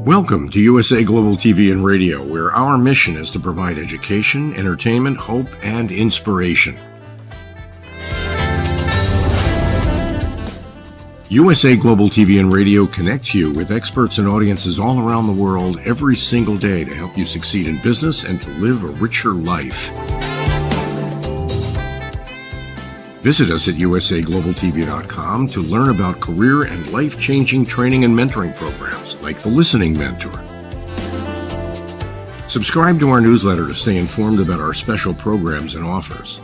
Welcome to USA Global TV and Radio, where our mission is to provide education, entertainment, hope, and inspiration. USA Global TV and Radio connects you with experts and audiences all around the world every single day to help you succeed in business and to live a richer life. Visit us at usaglobaltv.com to learn about career and life-changing training and mentoring programs like the Listening Mentor. Subscribe to our newsletter to stay informed about our special programs and offers.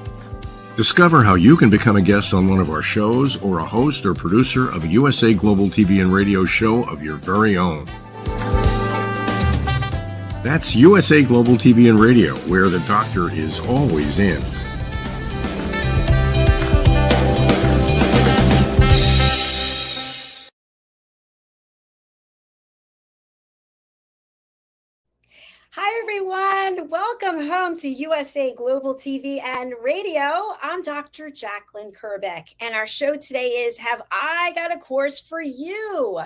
Discover how you can become a guest on one of our shows or a host or producer of a USA Global TV and Radio show of your very own. That's USA Global TV and Radio, where the doctor is always in. Hi, everyone. Welcome home to USA Global TV and Radio. I'm Dr. Jacalyn Kerbeck, and our show today is Have I Got a Course for You?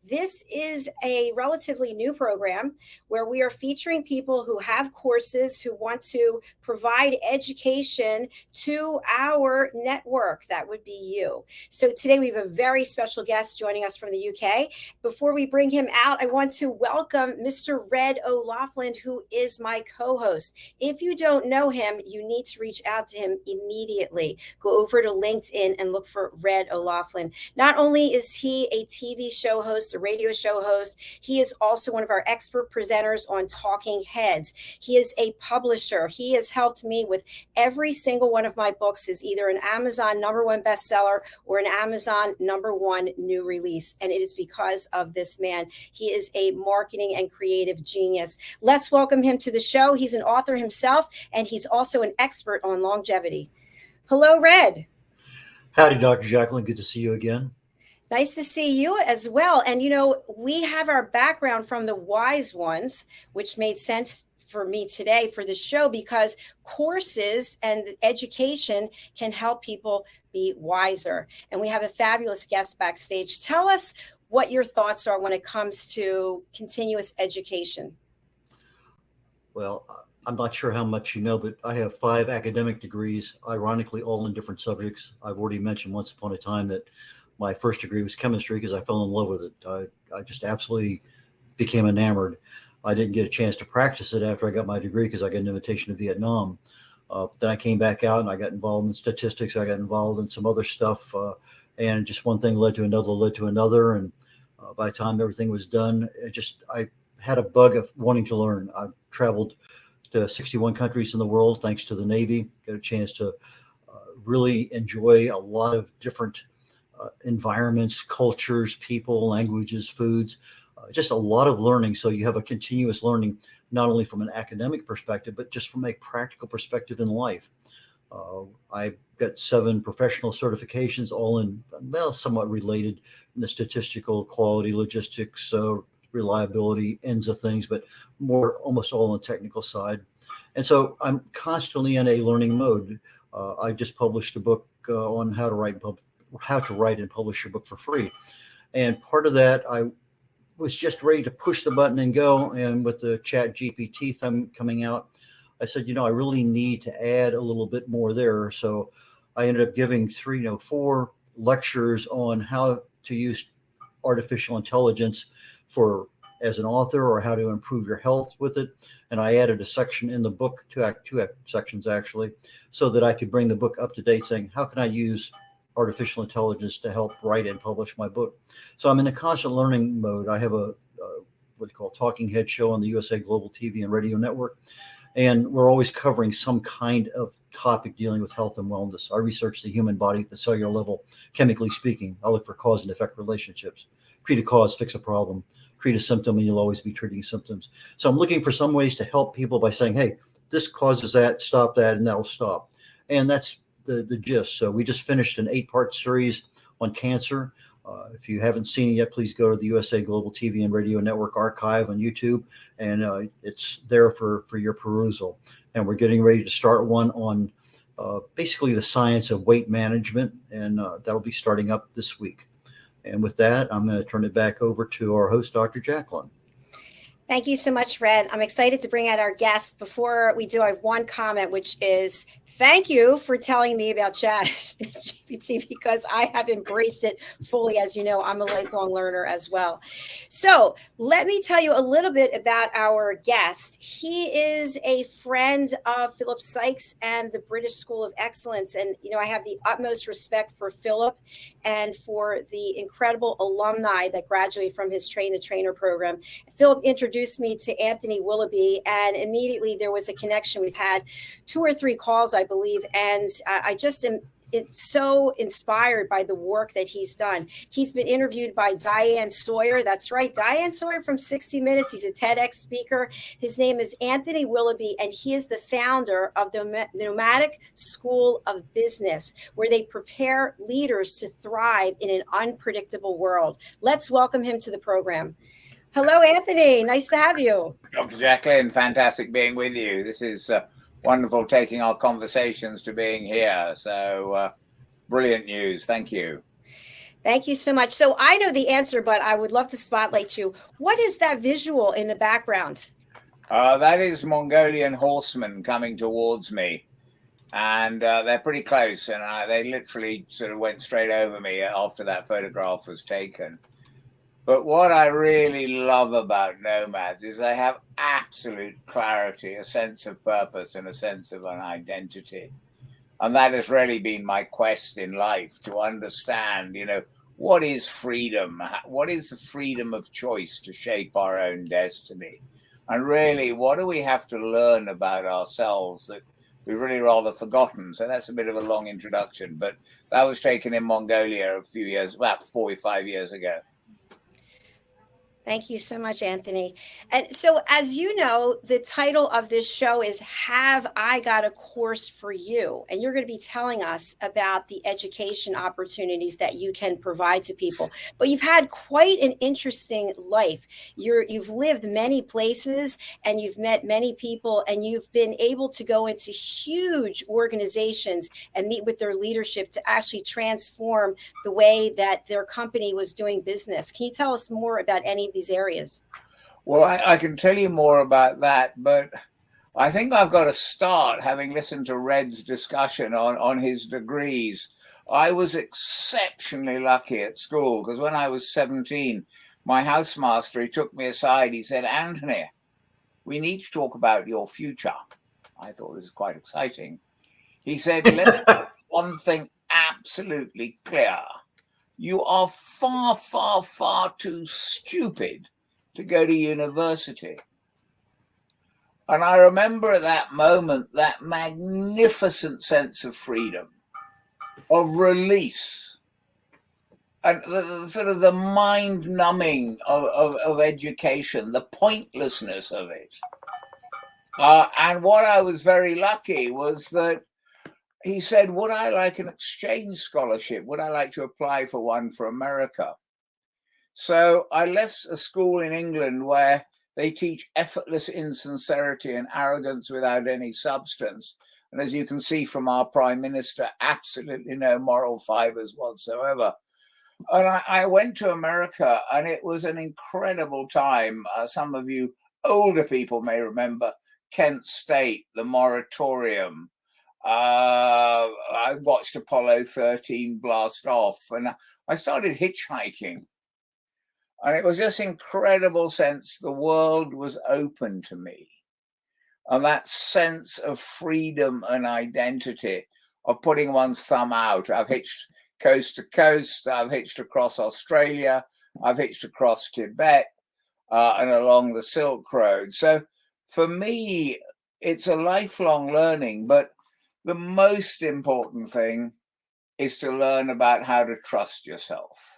This is a relatively new program where we are featuring people who have courses who want to provide education to our network. That would be you. So today we have a very special guest joining us from the UK. Before we bring him out, I want to welcome Mr. Red O'Loughlin, who is my co-host. If you don't know him, you need to reach out to him immediately. Go over to LinkedIn and look for Red O'Loughlin. Not only is he a TV show host, a radio show host, he is also one of our expert presenters on Talking Heads. He is a publisher. He has helped me with every single one of my books is either an Amazon #1 bestseller or an Amazon #1 new release. And it is because of this man. He is a marketing and creative genius. Let's welcome him to the show. He's an author himself, and he's also an expert on longevity. Hello, Red. Howdy, Dr. Jacalyn. Good to see you again. Nice to see you as well. And, you know, we have our background from the wise ones, which made sense for me today for the show because courses and education can help people be wiser. And we have a fabulous guest backstage. Tell us what your thoughts are when it comes to continuous education. Well, I'm not sure how much you know, but I have 5 academic degrees, ironically, all in different subjects. I've already mentioned once upon a time that my first degree was chemistry because I fell in love with it. I just absolutely became enamored. I didn't get a chance to practice it after I got my degree because I got an invitation to Vietnam. Then I came back out and I got involved in statistics. I got involved in some other stuff. And just one thing led to another. And by the time everything was done, I had a bug of wanting to learn. I've traveled to 61 countries in the world, thanks to the Navy. Got a chance to really enjoy a lot of different environments, cultures, people, languages, foods, just a lot of learning. So you have a continuous learning, not only from an academic perspective, but just from a practical perspective in life. I've got 7 professional certifications, all in, well, somewhat related in the statistical, quality, logistics, reliability, ends of things, but more almost all on the technical side. And so I'm constantly in a learning mode. I just published a book on how to write and publish your book for free. And part of that, I was just ready to push the button and go. And with the Chat GPT thing coming out, I said, I really need to add a little bit more there. So I ended up giving 4 lectures on how to use artificial intelligence as an author or how to improve your health with it. And I added a section in the book, two sections actually, so that I could bring the book up to date saying, how can I use artificial intelligence to help write and publish my book? So I'm in a constant learning mode. I have a what they call Talking Head show on the USA Global TV and Radio Network. And we're always covering some kind of topic dealing with health and wellness. I research the human body at the cellular level, chemically speaking. I look for cause and effect relationships. Treat a cause, fix a problem. Treat a symptom, and you'll always be treating symptoms. So I'm looking for some ways to help people by saying, hey, this causes that, stop that, and that'll stop. And that's the gist. So we just finished an 8-part series on cancer. If you haven't seen it yet, please go to the USA Global TV and Radio Network archive on YouTube, and it's there for your perusal. And we're getting ready to start one on basically the science of weight management, and that'll be starting up this week. And with that, I'm going to turn it back over to our host, Dr. Jacalyn. Thank you so much, Fred. I'm excited to bring out our guest. Before we do, I have one comment, which is thank you for telling me about ChatGPT because I have embraced it fully. As you know, I'm a lifelong learner as well. So let me tell you a little bit about our guest. He is a friend of Philip Sykes and the British School of Excellence. And, you know, I have the utmost respect for Philip and for the incredible alumni that graduate from his Train the Trainer program. Philip introduced me to Anthony Willoughby, and immediately there was a connection. We've had 2 or 3 calls, I believe, and I just am so inspired by the work that he's done. He's been interviewed by Diane Sawyer. That's right, Diane Sawyer from 60 Minutes. He's a TEDx speaker. His name is Anthony Willoughby, and he is the founder of the NOMADIC School of Business, where they prepare leaders to thrive in an unpredictable world. Let's welcome him to the program. Hello, Anthony. Nice to have you. Dr. Jacalyn, fantastic being with you. This is wonderful, taking our conversations to being here. So brilliant news. Thank you. Thank you so much. So I know the answer, but I would love to spotlight you. What is that visual in the background? That is Mongolian horsemen coming towards me. And they're pretty close. And they literally sort of went straight over me after that photograph was taken. But what I really love about nomads is they have absolute clarity, a sense of purpose and a sense of an identity. And that has really been my quest in life, to understand, you know, what is freedom? What is the freedom of choice to shape our own destiny? And really, what do we have to learn about ourselves that we've really rather forgotten? So that's a bit of a long introduction, but that was taken in Mongolia a few years, about 4 or 5 years ago. Thank you so much, Anthony. And so, as you know, the title of this show is Have I Got a Course for You? And you're going to be telling us about the education opportunities that you can provide to people. But you've had quite an interesting life. You've lived many places and you've met many people, and you've been able to go into huge organizations and meet with their leadership to actually transform the way that their company was doing business. Can you tell us more about any of these areas? Well, I can tell you more about that, but I think I've got to start having listened to Red's discussion on his degrees. I was exceptionally lucky at school because when I was 17, my housemaster, he took me aside. He said, Anthony, we need to talk about your future. I thought this is quite exciting. He said, let's get one thing absolutely clear. You are far, far, far too stupid to go to university. And I remember at that moment, that magnificent sense of freedom, of release, and the sort of the mind numbing of education, the pointlessness of it. And what I was very lucky was that he said, would I like an exchange scholarship? Would I like to apply for one for America? So I left a school in England where they teach effortless insincerity and arrogance without any substance. And as you can see from our Prime Minister, absolutely no moral fibers whatsoever. And I went to America, and it was an incredible time. Some of you older people may remember Kent State, the moratorium. I watched Apollo 13 blast off, and I started hitchhiking. And it was just incredible sense the world was open to me. And that sense of freedom and identity of putting one's thumb out. I've hitched coast to coast. I've hitched across Australia. I've hitched across Tibet and along the Silk Road. So for me, it's a lifelong learning, but the most important thing is to learn about how to trust yourself.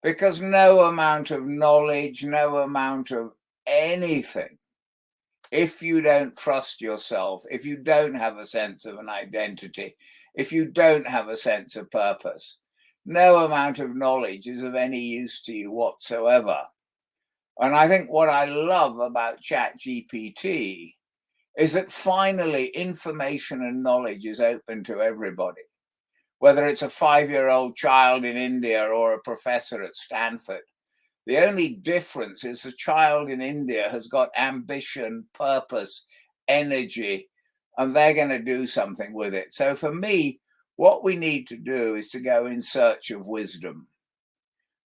Because no amount of knowledge, no amount of anything, if you don't trust yourself, if you don't have a sense of an identity, if you don't have a sense of purpose, no amount of knowledge is of any use to you whatsoever. And I think what I love about ChatGPT is that finally information and knowledge is open to everybody, whether it's a 5-year-old child in India or a professor at Stanford. The only difference is the child in India has got ambition, purpose, energy, and they're going to do something with it. So for me, what we need to do is to go in search of wisdom.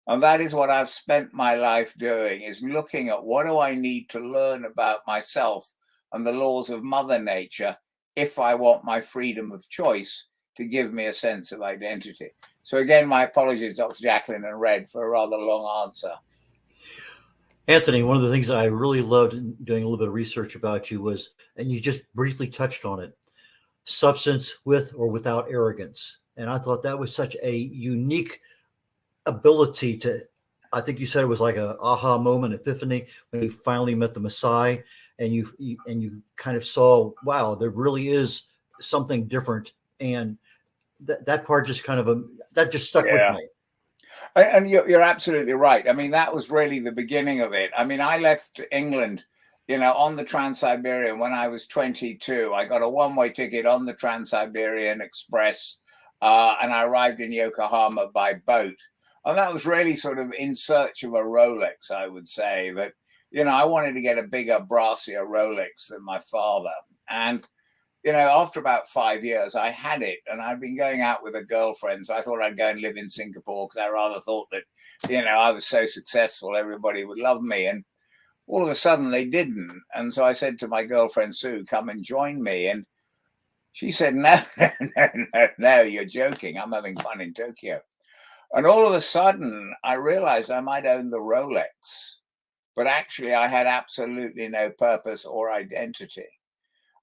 And that is what I've spent my life doing, is looking at what do I need to learn about myself and the laws of Mother Nature if I want my freedom of choice to give me a sense of identity. So again, my apologies, Dr. Jacalyn and Red, for a rather long answer. Anthony, one of the things I really loved in doing a little bit of research about you was, and you just briefly touched on it, substance with or without arrogance. And I thought that was such a unique ability to, I think you said it was like a aha moment, epiphany, when you finally met the Messiah and you kind of saw, wow, there really is something different. And that part just kind of, that just stuck with me. And you're absolutely right. I mean, that was really the beginning of it. I mean, I left England, on the Trans-Siberian when I was 22. I got a one-way ticket on the Trans-Siberian Express, and I arrived in Yokohama by boat. And that was really sort of in search of a Rolex, I would say. That, I wanted to get a bigger, brassier Rolex than my father. And after about 5 years, I had it, and I'd been going out with a girlfriend. So I thought I'd go and live in Singapore because I rather thought that, I was so successful, everybody would love me. And all of a sudden they didn't. And so I said to my girlfriend, Sue, come and join me. And she said, no, you're joking. I'm having fun in Tokyo. And all of a sudden I realized I might own the Rolex, but actually I had absolutely no purpose or identity.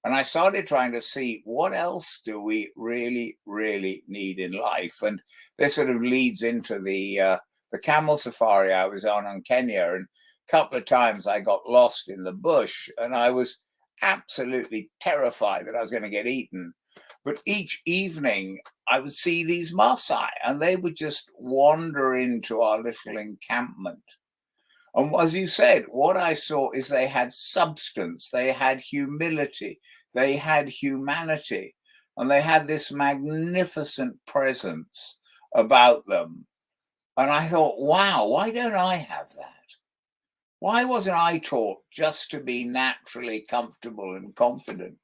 And I started trying to see what else do we really, really need in life. And this sort of leads into the camel safari I was on in Kenya. And a couple of times I got lost in the bush and I was absolutely terrified that I was going to get eaten. But each evening I would see these Maasai and they would just wander into our little encampment. And as you said, what I saw is they had substance, they had humility, they had humanity, and they had this magnificent presence about them. And I thought, wow, why don't I have that? Why wasn't I taught just to be naturally comfortable and confident?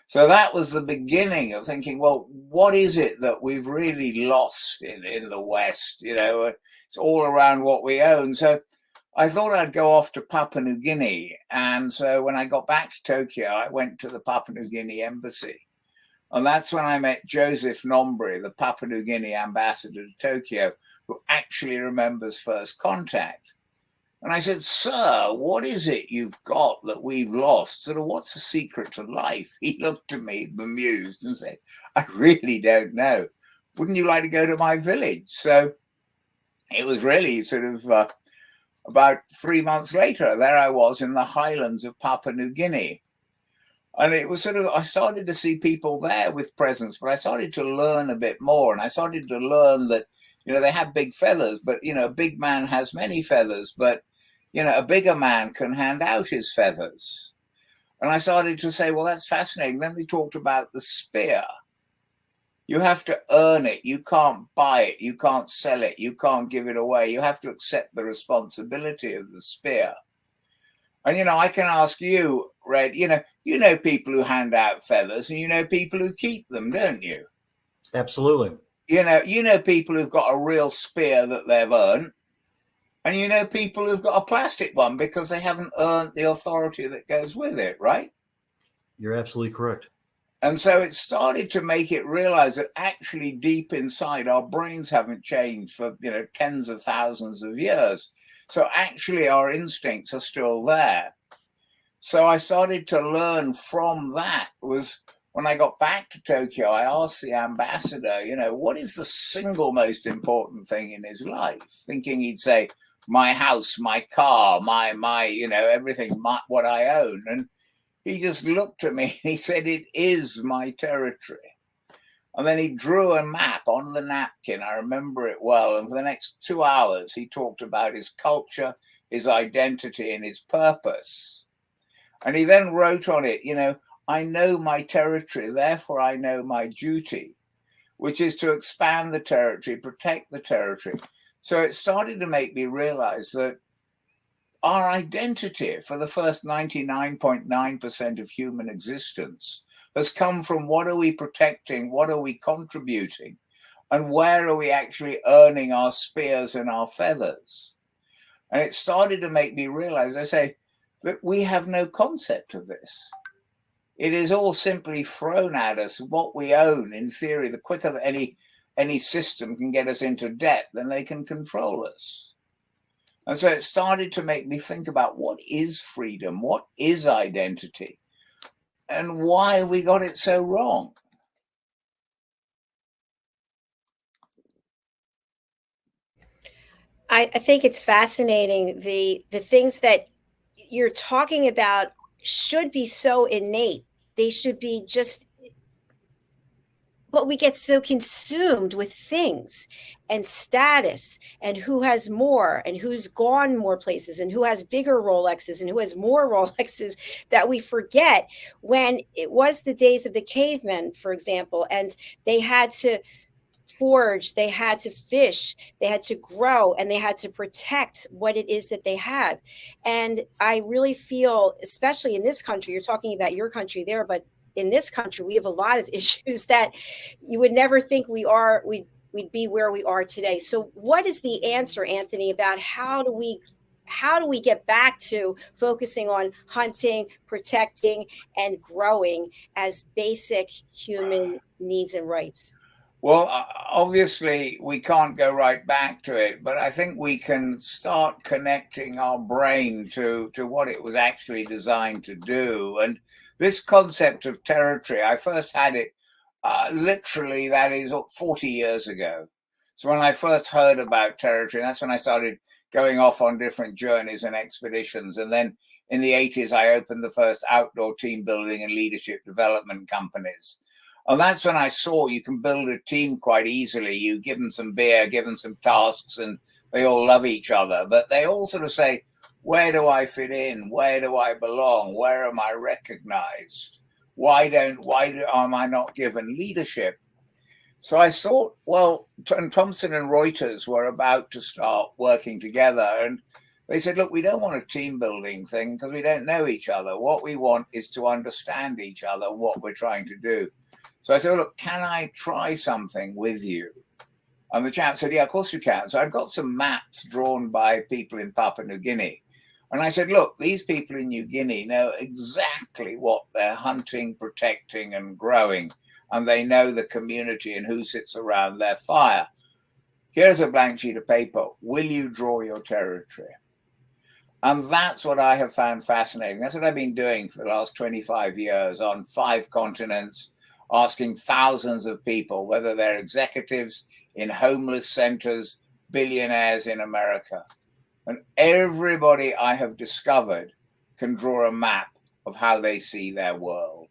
So that was the beginning of thinking, well, what is it that we've really lost in the West? It's all around what we own. So I thought I'd go off to Papua New Guinea. And so when I got back to Tokyo, I went to the Papua New Guinea embassy. And that's when I met Joseph Nombre, the Papua New Guinea ambassador to Tokyo, who actually remembers first contact. And I said, sir, what is it you've got that we've lost? Sort of, what's the secret to life? He looked at me bemused and said, I really don't know. Wouldn't you like to go to my village? So it was really sort of about 3 months later, there I was in the highlands of Papua New Guinea. And it was sort of, I started to see people there with presence, but I started to learn a bit more. And I started to learn that, they have big feathers, but, a big man has many feathers, but, a bigger man can hand out his feathers. And I started to say, well, that's fascinating. Then they talked about the spear. You have to earn it. You can't buy it. You can't sell it. You can't give it away. You have to accept the responsibility of the spear. And, I can ask you, Red, you know people who hand out feathers and you know people who keep them, don't you? Absolutely. You know people who've got a real spear that they've earned, and you know people who've got a plastic one because they haven't earned the authority that goes with it, right? You're absolutely correct. And so it started to make it realize that actually deep inside our brains haven't changed for, tens of thousands of years. So actually our instincts are still there. So I started to learn from that. Was when I got back to Tokyo, I asked the ambassador, what is the single most important thing in his life? Thinking he'd say, my house, my car, my everything, what I own. And he just looked at me and he said, it is my territory. And then he drew a map on the napkin. I remember it well. And for the next 2 hours, he talked about his culture, his identity, and his purpose. And he then wrote on it, I know my territory, therefore I know my duty, which is to expand the territory, protect the territory. So it started to make me realize that our identity for the first 99.9% of human existence has come from what are we protecting, what are we contributing, and where are we actually earning our spears and our feathers. And it started to make me realize, I say, that we have no concept of this. It is all simply thrown at us, what we own. In theory, the quicker that any system can get us into debt, then they can control us. And so it started to make me think about what is freedom, what is identity, and why we got it so wrong. I think it's fascinating. The things that you're talking about should be so innate. They should be just, but we get so consumed with things and status and who has more and who's gone more places and who has bigger Rolexes and who has more Rolexes that we forget when it was the days of the cavemen, for example, and they had to forage, they had to fish, they had to grow, and they had to protect what it is that they had. And I really feel, especially in this country, you're talking about your country there, but in this country, we have a lot of issues that you would never think we'd be where we are today. So what is the answer, Anthony, about how do we get back to focusing on hunting, protecting, and growing as basic human needs and rights? Well, obviously, we can't go right back to it, but I think we can start connecting our brain to what it was actually designed to do. And this concept of territory, I first had it literally, that is 40 years ago. So when I first heard about territory, that's when I started going off on different journeys and expeditions. And then in the 80s, I opened the first outdoor team building and leadership development companies. And that's when I saw you can build a team quite easily. You give them some beer, give them some tasks, and they all love each other. But they all sort of say, where do I fit in? Where do I belong? Where am I recognized? Why am I not given leadership? So I thought, well, Thomson and Reuters were about to start working together. And they said, look, we don't want a team building thing because we don't know each other. What we want is to understand each other, what we're trying to do. So I said, well, look, can I try something with you? And the chap said, yeah, of course you can. So I've got some maps drawn by people in Papua New Guinea. And I said, look, these people in New Guinea know exactly what they're hunting, protecting, and growing. And they know the community and who sits around their fire. Here's a blank sheet of paper. Will you draw your territory? And that's what I have found fascinating. That's what I've been doing for the last 25 years on 5 continents, asking thousands of people, whether they're executives in homeless centers, billionaires in America. And everybody I have discovered can draw a map of how they see their world,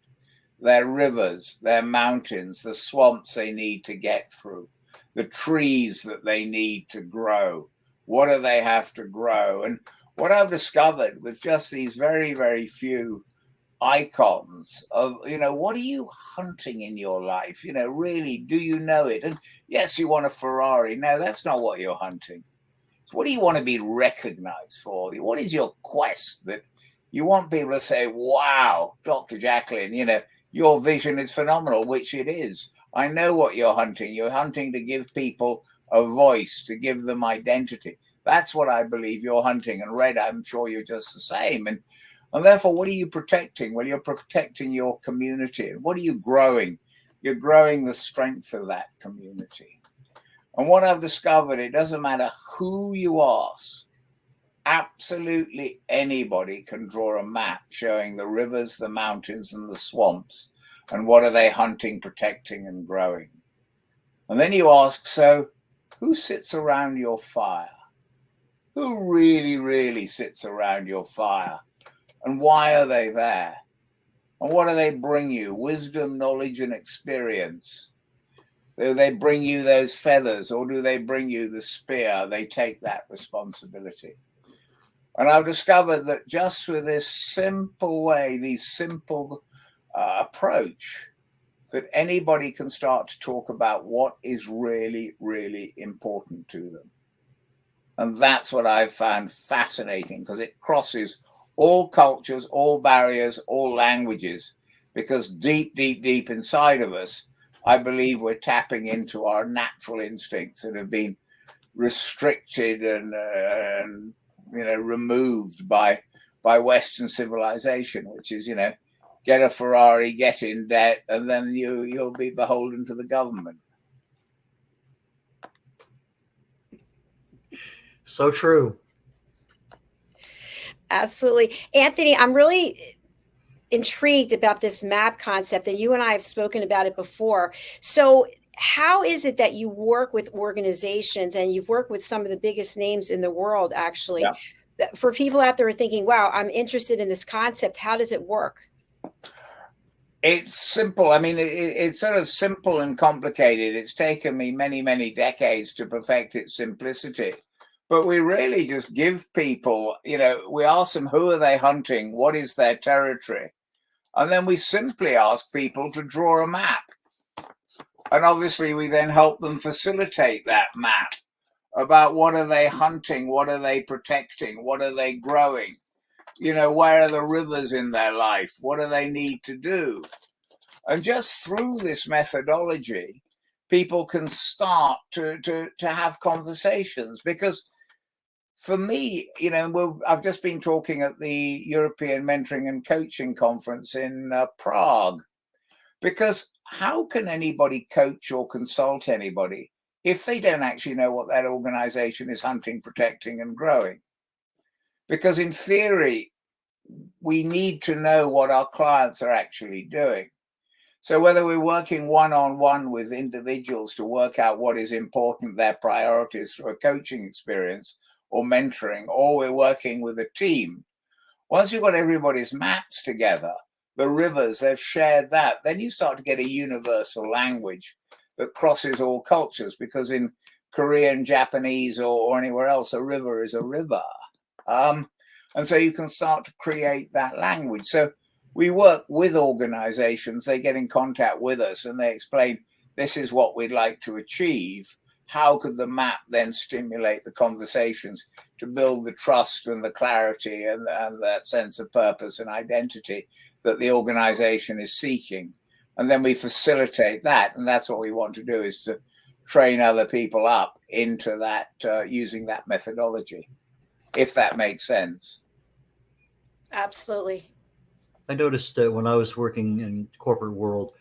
their rivers, their mountains, the swamps they need to get through, the trees that they need to grow. What do they have to grow? And what I've discovered with just these very, very few icons of, what are you hunting in your life? Really, do you know it? And yes, you want a Ferrari. No, that's not what you're hunting. So what do you want to be recognized for? What is your quest that you want people to say, wow, Dr. Jacalyn, your vision is phenomenal, which it is. I know what you're hunting. You're hunting to give people a voice, to give them identity. That's what I believe you're hunting. And Red, I'm sure you're just the same. And therefore, what are you protecting? Well, you're protecting your community. And what are you growing? You're growing the strength of that community. And what I've discovered, it doesn't matter who you ask. Absolutely anybody can draw a map showing the rivers, the mountains, and the swamps. And what are they hunting, protecting, and growing? And then you ask, so who sits around your fire? Who really, really sits around your fire? And why are they there? And what do they bring you? Wisdom, knowledge, and experience. Do they bring you those feathers, or do they bring you the spear? They take that responsibility. And I've discovered that just with this simple way, these simple approach, that anybody can start to talk about what is really, really important to them. And that's what I've found fascinating, because it crosses all cultures, all barriers, all languages, because deep, deep, deep inside of us, I believe we're tapping into our natural instincts that have been restricted and removed by Western civilization, which is, get a Ferrari, get in debt, and then you'll be beholden to the government. So true. Absolutely. Anthony, I'm really intrigued about this map concept, and you and I have spoken about it before. So how is it that you work with organizations, and you've worked with some of the biggest names in the world, actually? Yeah. For people out there who are thinking, wow, I'm interested in this concept, how does it work? It's simple. I mean, it's sort of simple and complicated. It's taken me many, many decades to perfect its simplicity. But we really just give people, we ask them, who are they hunting? What is their territory? And then we simply ask people to draw a map. And obviously we then help them facilitate that map about what are they hunting? What are they protecting? What are they growing? Where are the rivers in their life? What do they need to do? And just through this methodology, people can start to have conversations. Because for me, I've just been talking at the European Mentoring and Coaching Conference in Prague, because how can anybody coach or consult anybody if they don't actually know what that organization is hunting, protecting, and growing? Because in theory, we need to know what our clients are actually doing. So whether we're working one-on-one with individuals to work out what is important, their priorities through a coaching experience or mentoring, or we're working with a team, once you've got everybody's maps together, the rivers, they've shared that, then you start to get a universal language that crosses all cultures, because in Korean, Japanese, or anywhere else, a river is a river. And so you can start to create that language. So we work with organizations, they get in contact with us and they explain, this is what we'd like to achieve. How could the map then stimulate the conversations to build the trust and the clarity and that sense of purpose and identity that the organization is seeking? And then we facilitate that. And that's what we want to do, is to train other people up into that, using that methodology, if that makes sense. Absolutely. I noticed that when I was working in the corporate world,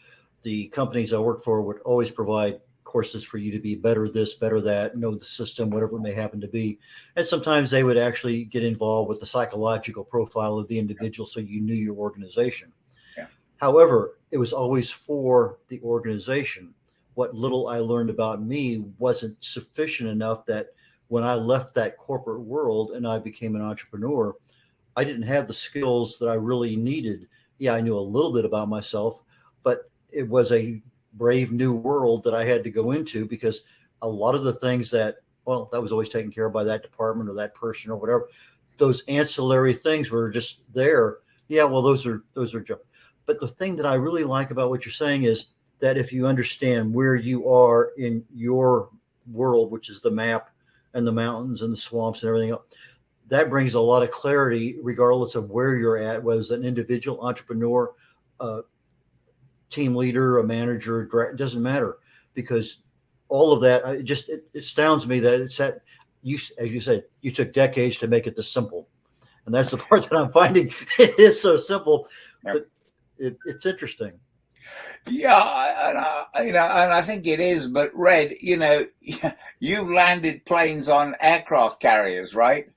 the companies I worked for would always provide courses for you to be better this, better that, know the system, whatever it may happen to be. And sometimes they would actually get involved with the psychological profile of the individual, so you knew your organization. Yeah. However, it was always for the organization. What little I learned about me wasn't sufficient enough that when I left that corporate world and I became an entrepreneur, I didn't have the skills that I really needed. Yeah, I knew a little bit about myself, but it was a brave new world that I had to go into, because a lot of the things that was always taken care of by that department or that person or whatever. Those ancillary things were just there. Yeah, well, those are jobs. But the thing that I really like about what you're saying is that if you understand where you are in your world, which is the map and the mountains and the swamps and everything else, that brings a lot of clarity regardless of where you're at, whether it's an individual, entrepreneur, team leader, a manager, it doesn't matter, because all of that, it astounds me that it's that you, as you said, you took decades to make it this simple. And that's the part that I'm finding. It is so simple, but it's interesting. Yeah, and I think it is. But Red, you've landed planes on aircraft carriers, right?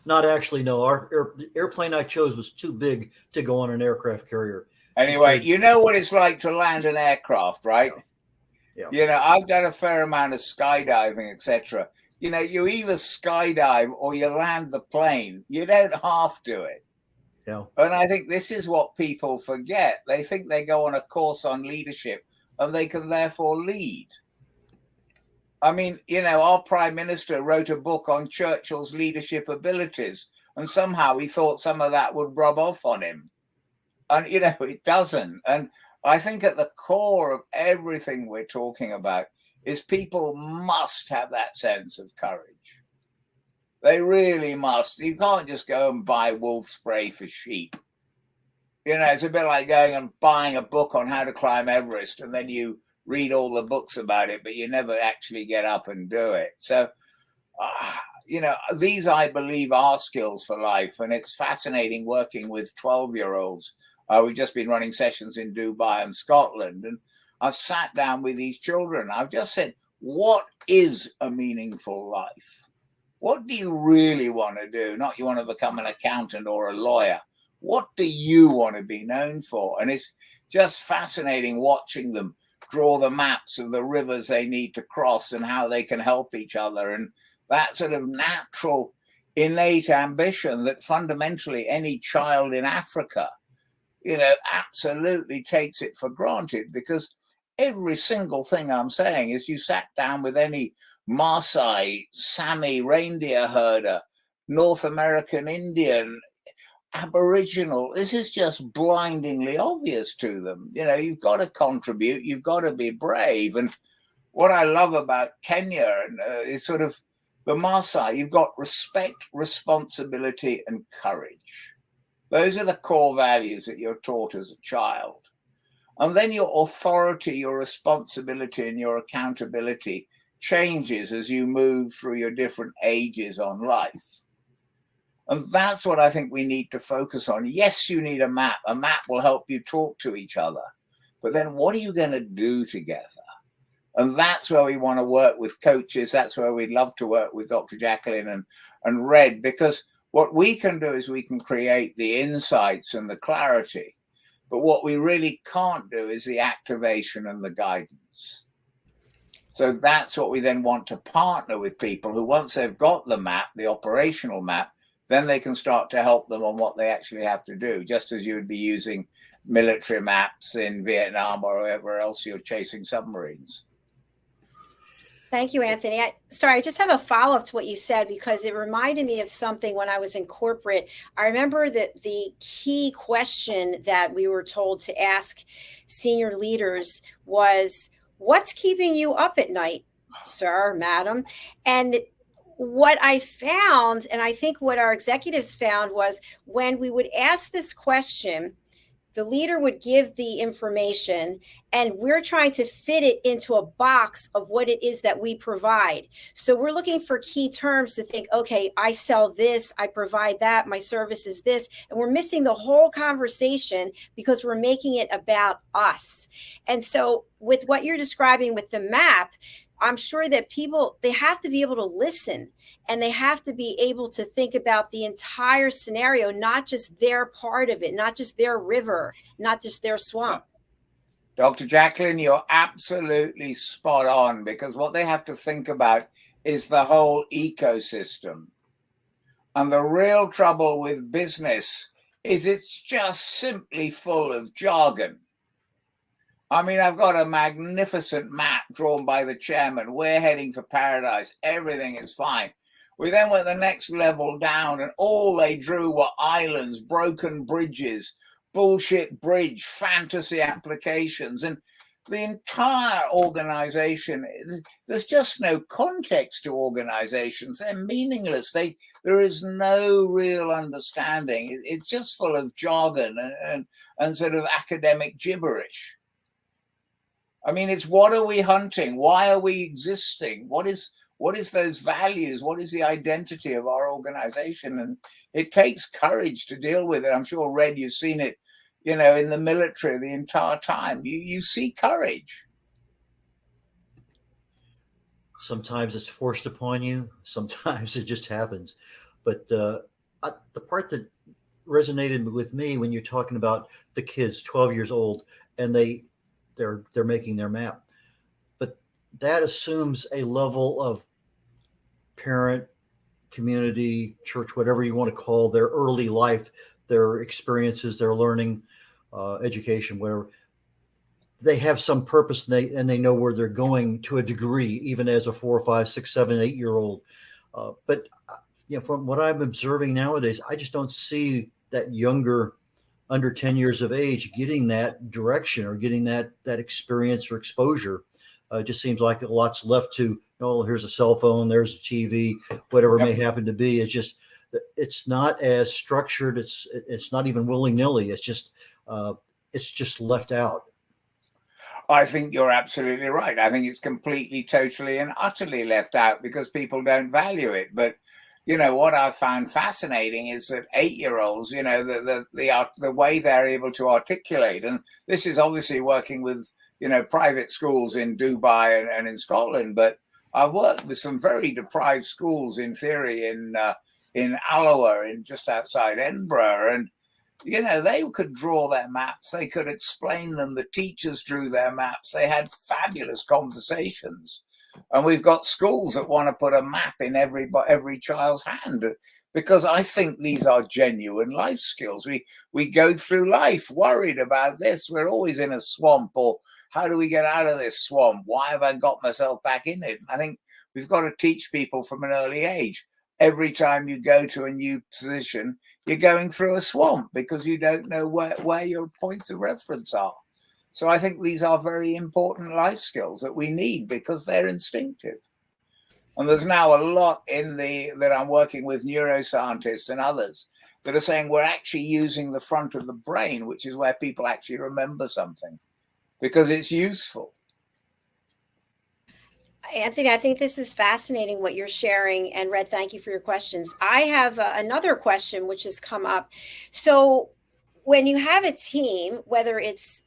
Not actually, no. The airplane I chose was too big to go on an aircraft carrier. Anyway, you know what it's like to land an aircraft, right? Yeah. I've done a fair amount of skydiving, etc. You either skydive or you land the plane. You don't half do it. Yeah. And I think this is what people forget. They think they go on a course on leadership and they can therefore lead. I mean, our prime minister wrote a book on Churchill's leadership abilities, and somehow he thought some of that would rub off on him. And, it doesn't. And I think at the core of everything we're talking about is people must have that sense of courage. They really must. You can't just go and buy wolf spray for sheep. It's a bit like going and buying a book on how to climb Everest, and then you read all the books about it, but you never actually get up and do it. So, these, I believe, are skills for life. And it's fascinating working with 12-year-olds. We've just been running sessions in Dubai and Scotland, and I've sat down with these children. I've just said, what is a meaningful life? What do you really want to do? Not you want to become an accountant or a lawyer. What do you want to be known for? And it's just fascinating watching them draw the maps of the rivers they need to cross and how they can help each other. And that sort of natural, innate ambition that fundamentally any child in Africa, absolutely takes it for granted, because every single thing I'm saying is you sat down with any Maasai, Sami reindeer herder, North American Indian, Aboriginal, this is just blindingly obvious to them. You've got to contribute, you've got to be brave. And what I love about Kenya is sort of the Maasai, you've got respect, responsibility, and courage. Those are the core values that you're taught as a child. And then your authority, your responsibility, and your accountability changes as you move through your different ages on life. And that's what I think we need to focus on. Yes, you need a map. A map will help you talk to each other. But then what are you going to do together? And that's where we want to work with coaches. That's where we'd love to work with Dr. Jacalyn and Red, because what we can do is we can create the insights and the clarity. But what we really can't do is the activation and the guidance. So that's what we then want to partner with people who, once they've got the map, the operational map, then they can start to help them on what they actually have to do, just as you would be using military maps in Vietnam or wherever else you're chasing submarines. Thank you, Anthony. I just have a follow-up to what you said, because it reminded me of something when I was in corporate. I remember that the key question that we were told to ask senior leaders was, what's keeping you up at night, sir, madam? And what I found, and I think what our executives found, was when we would ask this question, the leader would give the information, and we're trying to fit it into a box of what it is that we provide. So we're looking for key terms to think, okay, I sell this, I provide that, my service is this, and we're missing the whole conversation because we're making it about us. And so with what you're describing with the map, I'm sure that people, they have to be able to listen, and they have to be able to think about the entire scenario, not just their part of it, not just their river, not just their swamp. Dr. Jacalyn, you're absolutely spot on, because what they have to think about is the whole ecosystem. And the real trouble with business is it's just simply full of jargon. I mean, I've got a magnificent map drawn by the chairman. We're heading for paradise. Everything is fine. We then went the next level down, and all they drew were islands, broken bridges, bullshit bridge, fantasy applications. And the entire organization, there's just no context to organizations. They're meaningless. There is no real understanding. It's just full of jargon and sort of academic gibberish. I mean, it's what are we hunting? Why are we existing? What is those values? What is the identity of our organization? And it takes courage to deal with it. I'm sure, Red, you've seen it, in the military the entire time. You see courage. Sometimes it's forced upon you. Sometimes it just happens. But the part that resonated with me when you're talking about the kids, 12 years old, and they're making their map, but that assumes a level of parent, community, church, whatever you want to call their early life, their experiences, their learning, education, whatever. They have some purpose, and they know where they're going to a degree, even as a 4, 5, 6, 7, 8-year-old. But from what I'm observing nowadays, I just don't see that younger, under 10 years of age, getting that direction or getting that experience or exposure It just seems like a lot's left to, oh, here's a cell phone, there's a TV, whatever it may happen to be. It's not as structured. It's not even willy-nilly. It's just left out. I think you're absolutely right. I think it's completely, totally, and utterly left out because people don't value it. But what I found fascinating is that 8-year-olds, the way they're able to articulate, and this is obviously working with private schools in Dubai and in Scotland, but I've worked with some very deprived schools in theory in Alloa, in just outside Edinburgh, and they could draw their maps, they could explain them, the teachers drew their maps, they had fabulous conversations. And we've got schools that want to put a map in every child's hand, because I think these are genuine life skills. We go through life worried about this. We're always in a swamp, or how do we get out of this swamp? Why have I got myself back in it? I think we've got to teach people from an early age. Every time you go to a new position, you're going through a swamp because you don't know where your points of reference are. So I think these are very important life skills that we need because they're instinctive. And there's now a lot that I'm working with neuroscientists and others that are saying we're actually using the front of the brain, which is where people actually remember something, because it's useful. Anthony, I think this is fascinating what you're sharing. And Red, thank you for your questions. I have another question which has come up. So when you have a team, whether it's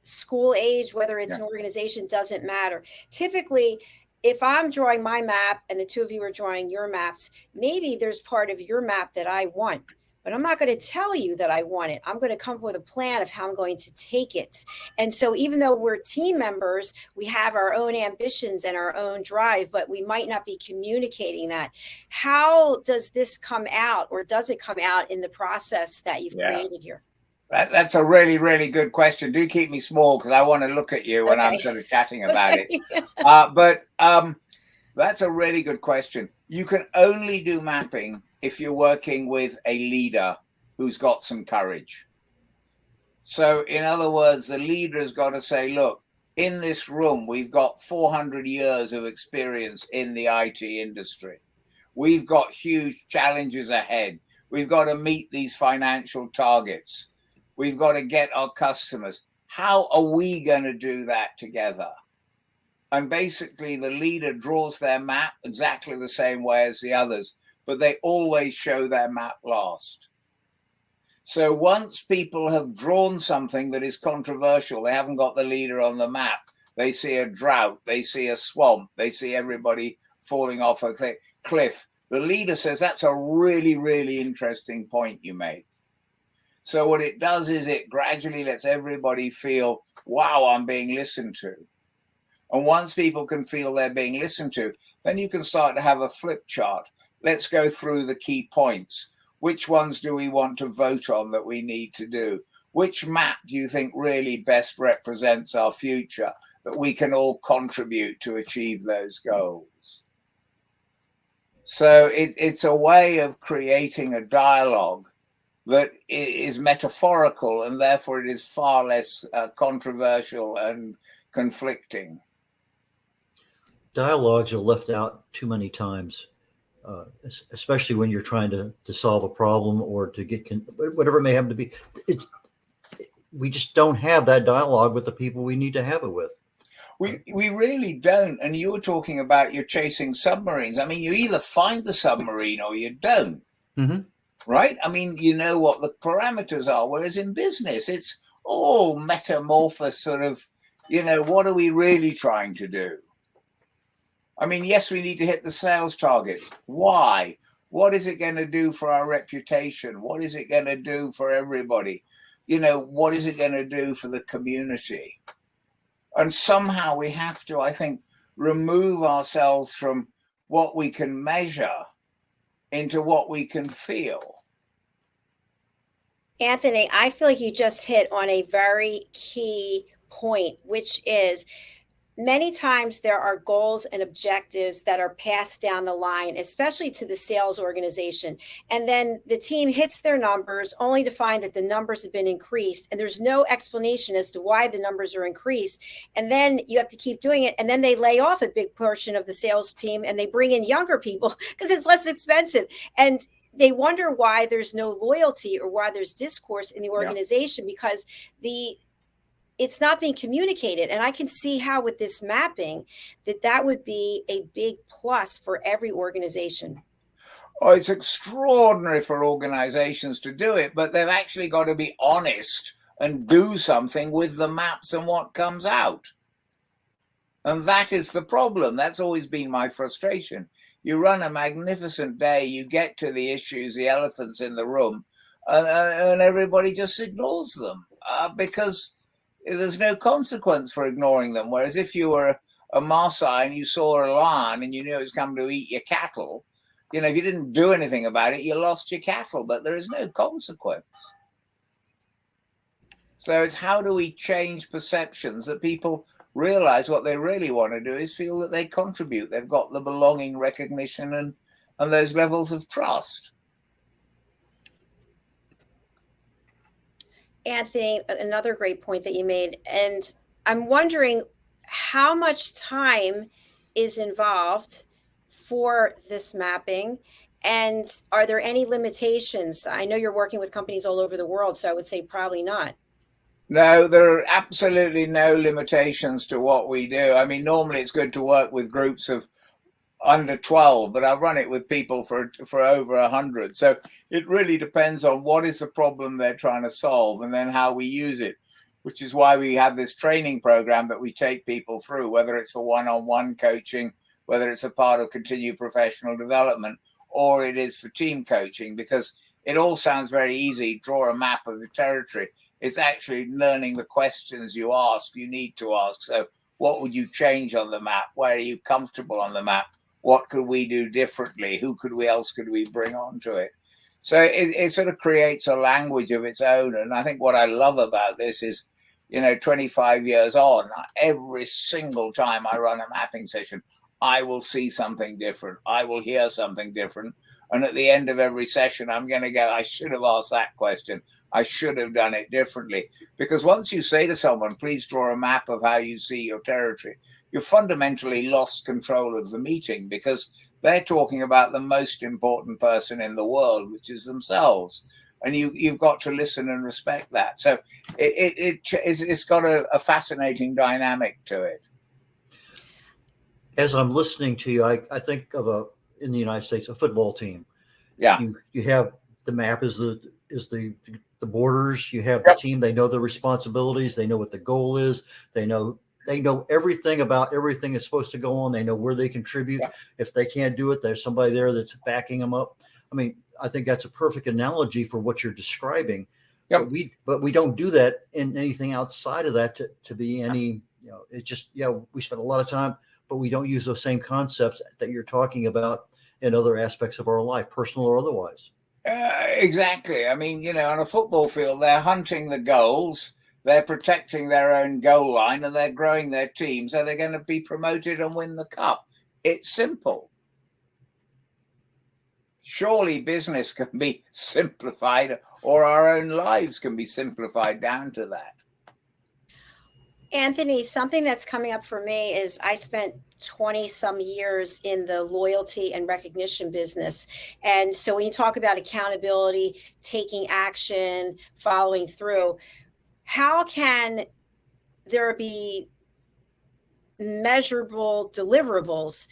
school age, whether it's an organization, doesn't matter. Typically, if I'm drawing my map and the two of you are drawing your maps, maybe there's part of your map that I want, but I'm not going to tell you that I want it. I'm going to come up with a plan of how I'm going to take it. And so even though we're team members, we have our own ambitions and our own drive, but we might not be communicating that. How does this come out, or does it come out in the process that you've created here? That's a really, really good question. Do keep me small because I want to look at you when I'm sort of chatting about it. But that's a really good question. You can only do mapping if you're working with a leader who's got some courage. So in other words, the leader has got to say, look, in this room, we've got 400 years of experience in the IT industry. We've got huge challenges ahead. We've got to meet these financial targets. We've got to get our customers. How are we going to do that together? And basically, the leader draws their map exactly the same way as the others, but they always show their map last. So once people have drawn something that is controversial, they haven't got the leader on the map. They see a drought, they see a swamp, they see everybody falling off a cliff. The leader says, that's a really, really interesting point you make. So what it does is it gradually lets everybody feel, wow, I'm being listened to. And once people can feel they're being listened to, then you can start to have a flip chart. Let's go through the key points. Which ones do we want to vote on that we need to do? Which map do you think really best represents our future that we can all contribute to achieve those goals? So it's a way of creating a dialogue that is metaphorical, and therefore it is far less controversial and conflicting. Dialogues are left out too many times, especially when you're trying to solve a problem or to get whatever it may happen to be. We just don't have that dialogue with the people we need to have it with. We really don't. And you were talking about you're chasing submarines. I mean, you either find the submarine or you don't. Mm-hmm. Right? I mean, you know what the parameters are, whereas in business, it's all metamorphous sort of, what are we really trying to do? I mean, yes, we need to hit the sales targets. Why? What is it going to do for our reputation? What is it going to do for everybody? What is it going to do for the community? And somehow we have to, I think, remove ourselves from what we can measure into what we can feel. Anthony, I feel like you just hit on a very key point, which is many times there are goals and objectives that are passed down the line, especially to the sales organization. And then the team hits their numbers only to find that the numbers have been increased. And there's no explanation as to why the numbers are increased. And then you have to keep doing it. And then they lay off a big portion of the sales team and they bring in younger people because it's less expensive. And they wonder why there's no loyalty or why there's discourse in the organization, because it's not being communicated. And I can see how with this mapping that would be a big plus for every organization. Oh, it's extraordinary for organizations to do it, but they've actually got to be honest and do something with the maps and what comes out. And that is the problem. That's always been my frustration. You run a magnificent day, you get to the issues, the elephants in the room, and everybody just ignores them because there's no consequence for ignoring them. Whereas if you were a Maasai and you saw a lion and you knew it was coming to eat your cattle, if you didn't do anything about it, you lost your cattle, but there is no consequence. So it's how do we change perceptions that people realize what they really want to do is feel that they contribute. They've got the belonging, recognition, and those levels of trust. Anthony, another great point that you made. And I'm wondering how much time is involved for this mapping, and are there any limitations? I know you're working with companies all over the world, so I would say probably not. No, there are absolutely no limitations to what we do. I mean, normally it's good to work with groups of under 12, but I've run it with people for over 100. So it really depends on what is the problem they're trying to solve and then how we use it, which is why we have this training program that we take people through, whether it's for one-on-one coaching, whether it's a part of continued professional development, or it is for team coaching, because it all sounds very easy. Draw a map of the territory. It's actually learning the questions you need to ask. So what would you change on the map? Where are you comfortable on the map? What could we do differently? Who else could we bring onto it? So it sort of creates a language of its own. And I think what I love about this is, 25 years on, every single time I run a mapping session, I will see something different. I will hear something different. And at the end of every session, I'm going to go, I should have asked that question. I should have done it differently. Because once you say to someone, please draw a map of how you see your territory, you've fundamentally lost control of the meeting, because they're talking about the most important person in the world, which is themselves. And you've got to listen and respect that. So it's got a fascinating dynamic to it. As I'm listening to you, I think of in the United States, a football team. Yeah. You have the map is the borders. You have the team. They know the responsibilities. They know what the goal is. They know everything about everything that's supposed to go on. They know where they contribute. Yeah. If they can't do it, there's somebody there that's backing them up. I mean, I think that's a perfect analogy for what you're describing. Yep. But we don't do that in anything outside of that to be any, it just, we spend a lot of time, but we don't use those same concepts that you're talking about in other aspects of our life, personal or otherwise. Exactly. I mean, on a football field, they're hunting the goals, they're protecting their own goal line, and they're growing their team, so they're going to be promoted and win the cup. It's simple. Surely business can be simplified, or our own lives can be simplified down to that. Anthony, something that's coming up for me is I spent 20 some years in the loyalty and recognition business. And so when you talk about accountability, taking action, following through, how can there be measurable deliverables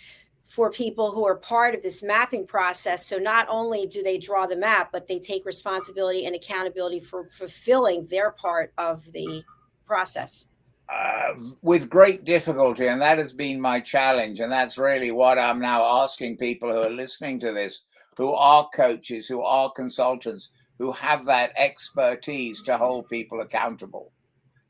for people who are part of this mapping process? So not only do they draw the map, but they take responsibility and accountability for fulfilling their part of the process. With great difficulty, and that has been my challenge, and that's really what I'm now asking people who are listening to this, who are coaches, who are consultants, who have that expertise to hold people accountable,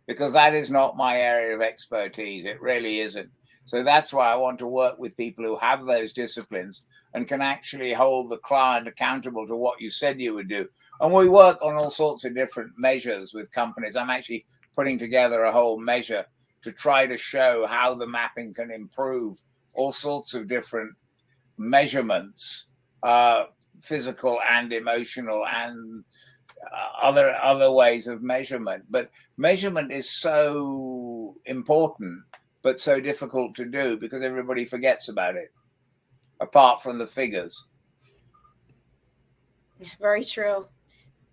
because that is not my area of expertise. It really isn't. So that's why I want to work with people who have those disciplines and can actually hold the client accountable to what you said you would do. And we work on all sorts of different measures with companies. I'm actually putting together a whole measure to try to show how the mapping can improve all sorts of different measurements, physical and emotional and other ways of measurement. But measurement is so important, but so difficult to do because everybody forgets about it, apart from the figures. Very true.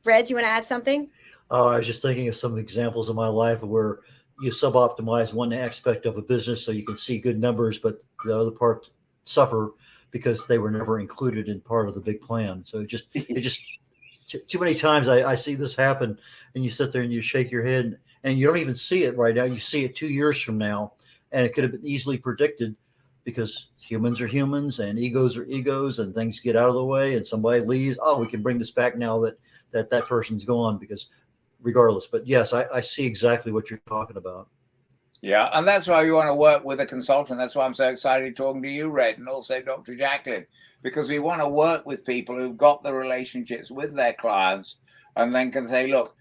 Red, do you want to add something? I was just thinking of some examples in my life where you suboptimize one aspect of a business so you can see good numbers, but the other part suffer because they were never included in part of the big plan. So it just too many times I see this happen, and you sit there and you shake your head and you don't even see it right now. You see it 2 years from now, and it could have been easily predicted because humans are humans and egos are egos, and things get out of the way and somebody leaves. Oh, we can bring this back now that person's gone, because regardless. But yes, I see exactly what you're talking about. Yeah, and that's why we want to work with a consultant. That's why I'm so excited talking to you, Red, and also Dr. Jacalyn, because we want to work with people who've got the relationships with their clients and then can say, look,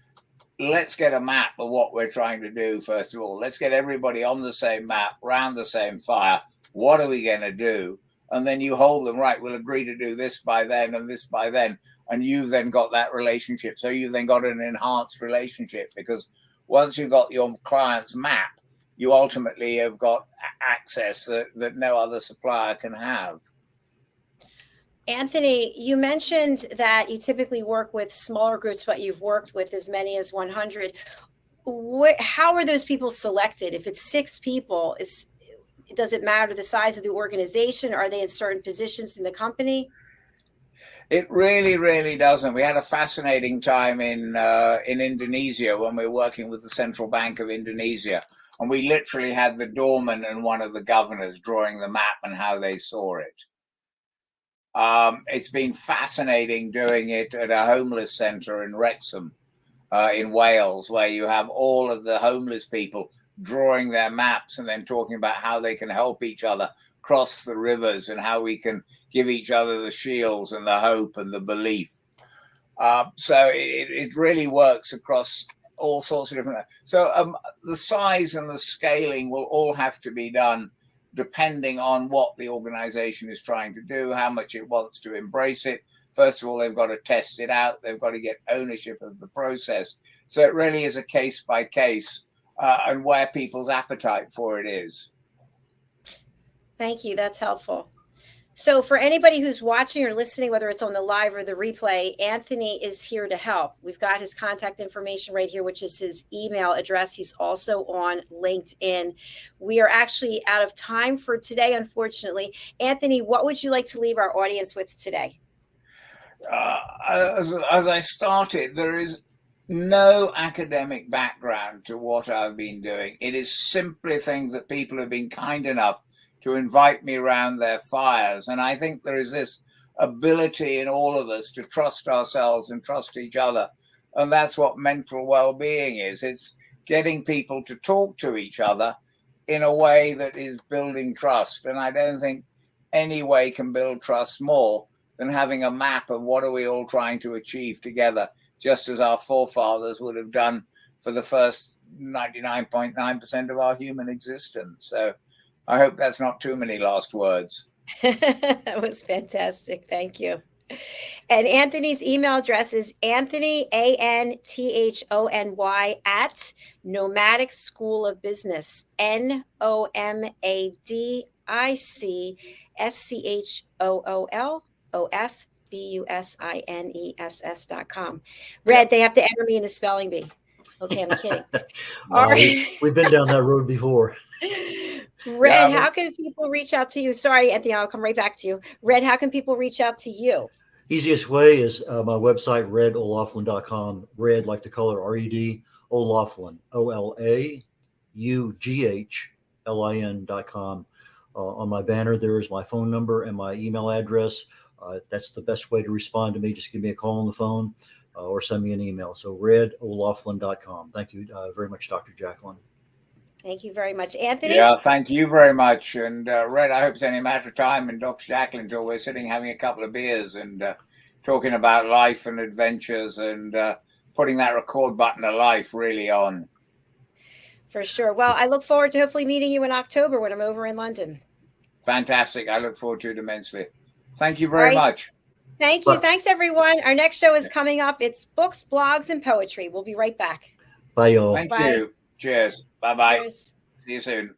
let's get a map of what we're trying to do, first of all. Let's get everybody on the same map, round the same fire. What are we going to do? And then you hold them, right, we'll agree to do this by then and this by then. And you've then got that relationship. So you've then got an enhanced relationship, because once you've got your client's map, you ultimately have got access that no other supplier can have. Anthony, you mentioned that you typically work with smaller groups, but you've worked with as many as 100. How are those people selected? If it's 6 people, does it matter the size of the organization? Are they in certain positions in the company? It really, really doesn't. We had a fascinating time in Indonesia when we were working with the Central Bank of Indonesia. And we literally had the doorman and one of the governors drawing the map and how they saw it. It's been fascinating doing it at a homeless centre in Wrexham, in Wales, where you have all of the homeless people drawing their maps and then talking about how they can help each other cross the rivers and how we can give each other the shields and the hope and the belief. So it really works across all sorts of different. So the size and the scaling will all have to be done depending on what the organization is trying to do, how much it wants to embrace it. First of all, they've got to test it out. They've got to get ownership of the process. So it really is a case by case and where people's appetite for it is. Thank you. That's helpful. So for anybody who's watching or listening, whether it's on the live or the replay, Anthony is here to help. We've got his contact information right here, which is his email address. He's also on LinkedIn. We are actually out of time for today, unfortunately. Anthony, what would you like to leave our audience with today? As I started, there is no academic background to what I've been doing. It is simply things that people have been kind enough to invite me around their fires. And I think there is this ability in all of us to trust ourselves and trust each other. And that's what mental well-being is. It's getting people to talk to each other in a way that is building trust. And I don't think any way can build trust more than having a map of what are we all trying to achieve together, just as our forefathers would have done for the first 99.9% of our human existence. So I hope that's not too many last words. That was fantastic. Thank you. And Anthony's email address is Anthony, ANTHONY, at Nomadic School of Business, NOMADICSCHOOLOFBUSINESS.com. Red, they have to enter me in the spelling bee. Okay, I'm kidding. All right. We've been down that road before. Red, how can people reach out to you? Sorry, Anthony, I'll come right back to you. Red, how can people reach out to you? Easiest way is my website, redolaflin.com. Red, like the color RED, Olaflin, OLAUGHLIN.com. On my banner, there is my phone number and my email address. That's the best way to respond to me. Just give me a call on the phone or send me an email. So redolaflin.com. Thank you very much, Dr. Jacalyn. Thank you very much, Anthony. Yeah, thank you very much. And Red, I hope it's only a matter of time, and Dr. Jacalyn, until we're sitting having a couple of beers and talking about life and adventures and putting that record button of life really on. For sure. Well, I look forward to hopefully meeting you in October when I'm over in London. Fantastic. I look forward to it immensely. Thank you All very right. much. Thank you. Thanks, everyone. Our next show is coming up. It's books, blogs, and poetry. We'll be right back. Bye, y'all. Thank Bye. you. Cheers. Bye-bye. Cheers. See you soon.